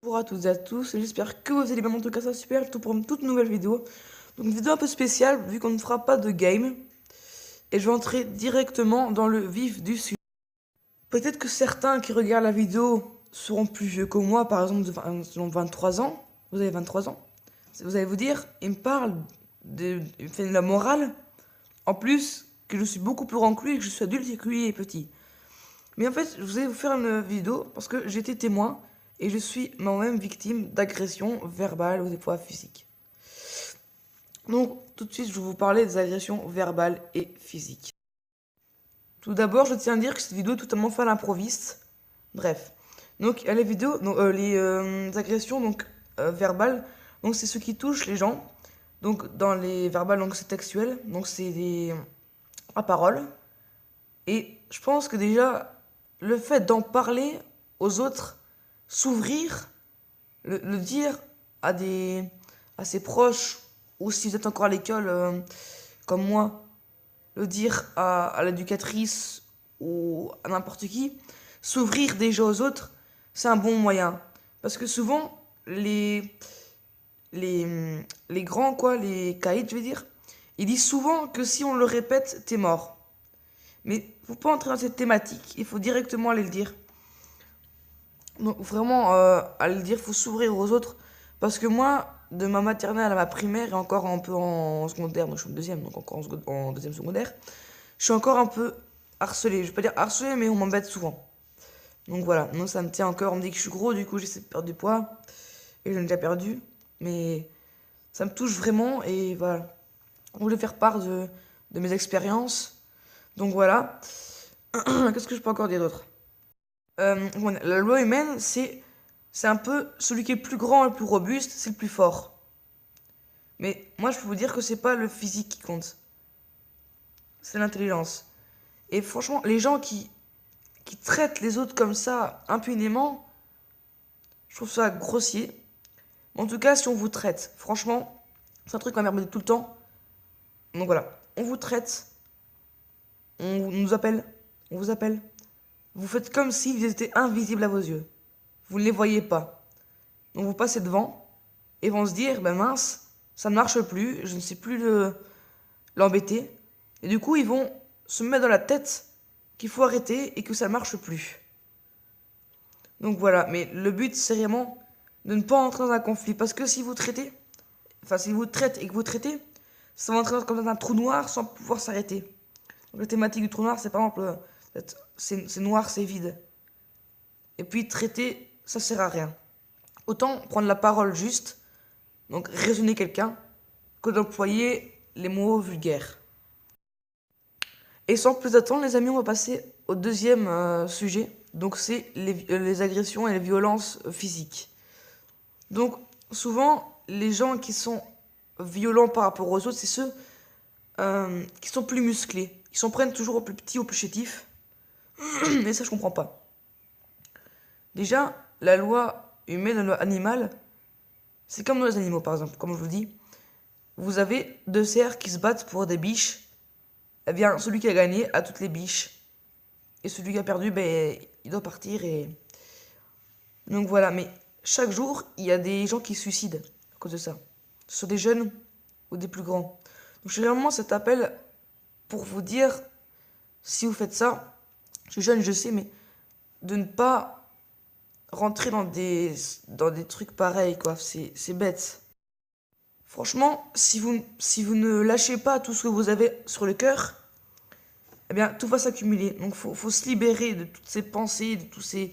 Bonjour à toutes et à tous, j'espère que vous allez bien. En tout cas, ça super, tout pour une toute nouvelle vidéo. Donc, une vidéo un peu spéciale, vu qu'on ne fera pas de game. Et je vais entrer directement dans le vif du sujet. Peut-être que certains qui regardent la vidéo seront plus vieux que moi, par exemple, de 23 ans. Vous avez 23 ans. Vous allez vous dire, il me parle il fait de la morale. En plus, que je suis beaucoup plus grand que lui et que je suis adulte et que lui est petit. Mais en fait, je vais vous faire une vidéo parce que j'ai été témoin et je suis moi-même victime d'agressions verbales ou des fois physiques. Donc, tout de suite, je vais vous parler des agressions verbales et physiques. Tout d'abord, je tiens à dire que cette vidéo est totalement faite à l'improviste. Bref. Donc, il y a les vidéos, donc, les agressions verbales. Donc, c'est ce qui touche les gens. Donc, dans les verbales, donc c'est textuel. Donc, c'est la parole. Et je pense que déjà, le fait d'en parler aux autres, s'ouvrir, le dire à ses proches, ou si vous êtes encore à l'école, comme moi, le dire à l'éducatrice ou à n'importe qui, s'ouvrir déjà aux autres, c'est un bon moyen. Parce que souvent, les grands, quoi, les caïds, je vais dire, ils disent souvent que si on le répète, t'es mort. Mais faut pas entrer dans cette thématique, il faut directement aller le dire. Donc vraiment, aller le dire, faut s'ouvrir aux autres. Parce que moi, de ma maternelle à ma primaire et encore un peu en secondaire, moi je suis en deuxième, donc encore en deuxième secondaire, je suis encore un peu harcelé. Je vais pas dire harcelé, mais on m'embête souvent. Donc voilà, non, ça me tient encore. On me dit que je suis gros, du coup j'essaie de perdre du poids. Et j'en ai déjà perdu. Mais ça me touche vraiment et voilà. Je voulais faire part de mes expériences. Donc voilà. Qu'est-ce que je peux encore dire d'autre? La loi humaine, c'est un peu celui qui est le plus grand et le plus robuste, c'est le plus fort. Mais moi, je peux vous dire que c'est pas le physique qui compte, c'est l'intelligence. Et franchement, les gens qui traitent les autres comme ça, impunément, je trouve ça grossier. En tout cas, si on vous traite, franchement, c'est un truc que ma mère me dit tout le temps. Donc voilà, on vous traite, on nous appelle, on vous appelle. Vous faites comme s'ils étaient invisibles à vos yeux. Vous ne les voyez pas. Donc vous passez devant et vont se dire, ben mince, ça ne marche plus, je ne sais plus l'embêter. Et du coup, ils vont se mettre dans la tête qu'il faut arrêter et que ça ne marche plus. Donc voilà, mais le but, c'est vraiment de ne pas entrer dans un conflit. Parce que si vous traitez, enfin si vous traitez et que vous traitez, ça va entrer comme dans un trou noir sans pouvoir s'arrêter. Donc la thématique du trou noir, c'est par exemple, c'est noir, c'est vide. Et puis traiter, ça sert à rien. Autant prendre la parole juste, donc raisonner quelqu'un, que d'employer les mots vulgaires. Et sans plus attendre, les amis, on va passer au deuxième sujet. Donc c'est les agressions et les violences physiques. Donc souvent, les gens qui sont violents par rapport aux autres, c'est ceux qui sont plus musclés. Ils s'en prennent toujours au plus petit, au plus chétif. Et ça, je comprends pas. Déjà, la loi humaine, la loi animale, c'est comme dans les animaux, par exemple. Comme je vous dis, vous avez deux cerfs qui se battent pour des biches. Eh bien, celui qui a gagné a toutes les biches. Et celui qui a perdu, ben, il doit partir et... Donc voilà, mais chaque jour, il y a des gens qui se suicident à cause de ça. Ce sont des jeunes ou des plus grands. Donc généralement, cet appel pour vous dire, si vous faites ça, je suis jeune, je sais, mais de ne pas rentrer dans des trucs pareils, quoi. C'est bête. Franchement, si vous ne lâchez pas tout ce que vous avez sur le cœur, eh bien, tout va s'accumuler. Donc, faut se libérer de toutes ces pensées, de tous ces...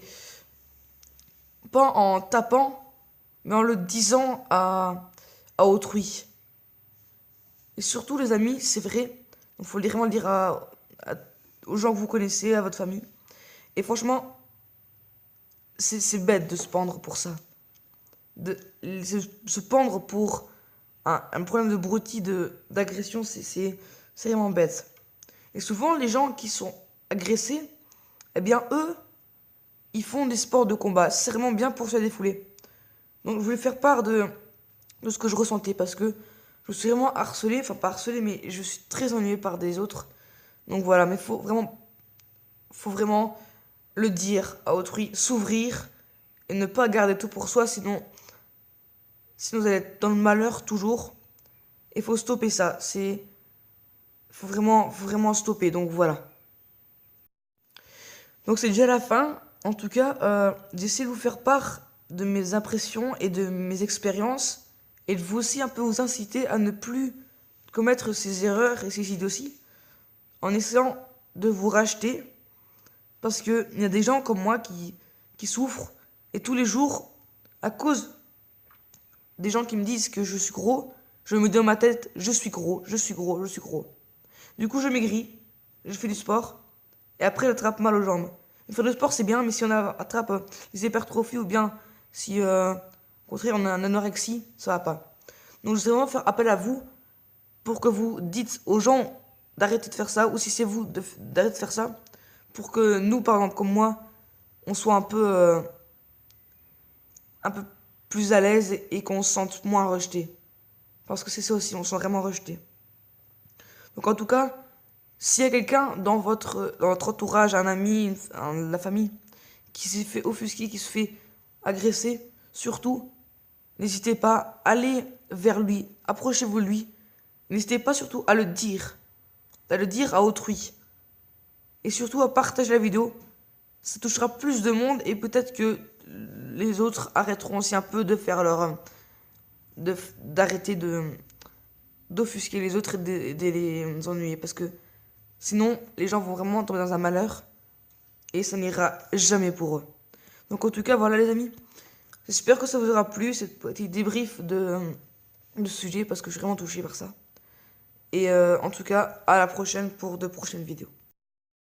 Pas en tapant, mais en le disant à autrui. Et surtout, les amis, c'est vrai. Il faut vraiment le dire aux gens que vous connaissez, à votre famille. Et franchement, c'est bête de se pendre pour ça. De se pendre pour un problème de broutilles, d'agression, c'est vraiment bête. Et souvent, les gens qui sont agressés, eh bien, eux, ils font des sports de combat. C'est vraiment bien pour se défouler. Donc, je voulais faire part de ce que je ressentais parce que je suis vraiment harcelé, enfin pas harcelé, mais je suis très ennuyé par des autres. Donc voilà, mais faut vraiment le dire à autrui, s'ouvrir et ne pas garder tout pour soi, sinon vous allez être dans le malheur toujours. Il faut stopper ça. Faut vraiment stopper. Donc voilà. Donc c'est déjà la fin. En tout cas, j'essaie de vous faire part de mes impressions et de mes expériences et de vous aussi un peu vous inciter à ne plus commettre ces erreurs et ces idioties en essayant de vous racheter, parce que il y a des gens comme moi qui souffrent et tous les jours, à cause des gens qui me disent que je suis gros, je me dis dans ma tête, je suis gros, je suis gros, je suis gros. Du coup, je maigris, je fais du sport, et après, j'attrape mal aux jambes. Faire du sport, c'est bien, mais si on attrape des hypertrophies ou bien si, au contraire, on a une anorexie, ça va pas. Donc, je vais vraiment faire appel à vous pour que vous dites aux gens d'arrêter de faire ça, ou si c'est vous d'arrêter de faire ça, pour que nous, par exemple, comme moi, on soit un peu plus à l'aise et qu'on se sente moins rejeté. Parce que c'est ça aussi, on se sent vraiment rejeté. Donc en tout cas, s'il y a quelqu'un dans votre entourage, un ami, la famille, qui s'est fait offusquer, qui se fait agresser, surtout, n'hésitez pas, allez vers lui, approchez-vous de lui. N'hésitez pas surtout à le dire à autrui. Et surtout à partager la vidéo. Ça touchera plus de monde et peut-être que les autres arrêteront aussi un peu de faire d'arrêter d'offusquer les autres et de les ennuyer. Parce que sinon, les gens vont vraiment tomber dans un malheur et ça n'ira jamais pour eux. Donc en tout cas, voilà les amis. J'espère que ça vous aura plu, cette petite débrief de ce sujet, parce que je suis vraiment touché par ça. Et en tout cas, à la prochaine pour de prochaines vidéos.